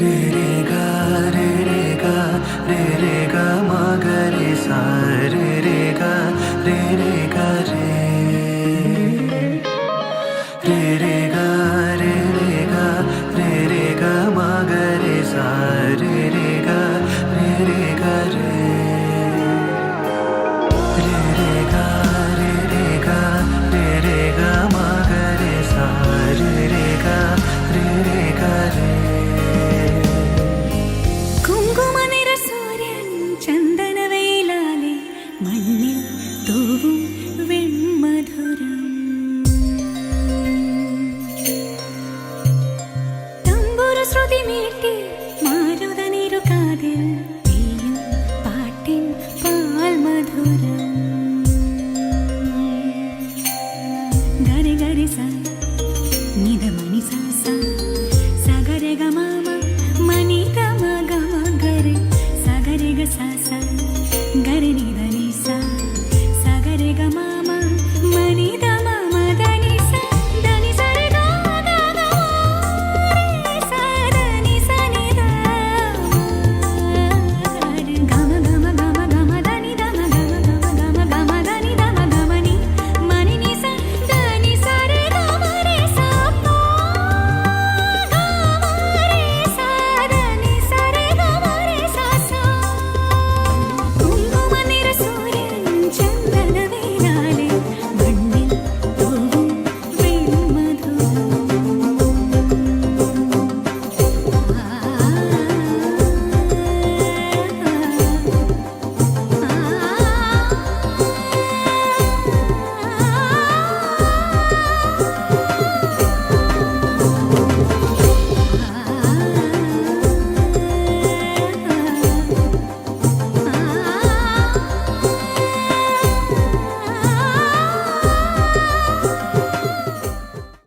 रे रे गा रे रे गा रे रे गा मा गा रे सा रे रे गा रे रे गा रे रे रे गा रे रे गा रे रे गा मा गा रे सा रे रे गा रे रे गा रे रे रे गा रे रे गा रे रे गा मा गा रे सा रे रे गा रे रे गा रे കുങ്കുമനിറ സൂര്യൻ ചന്ദനവേലാലെ മണ്ണിൽ തൂവും വെൺമധുരം തമ്പുരു ശ്രുതി മീട്ടി മാരുതനിരു കാതിൽ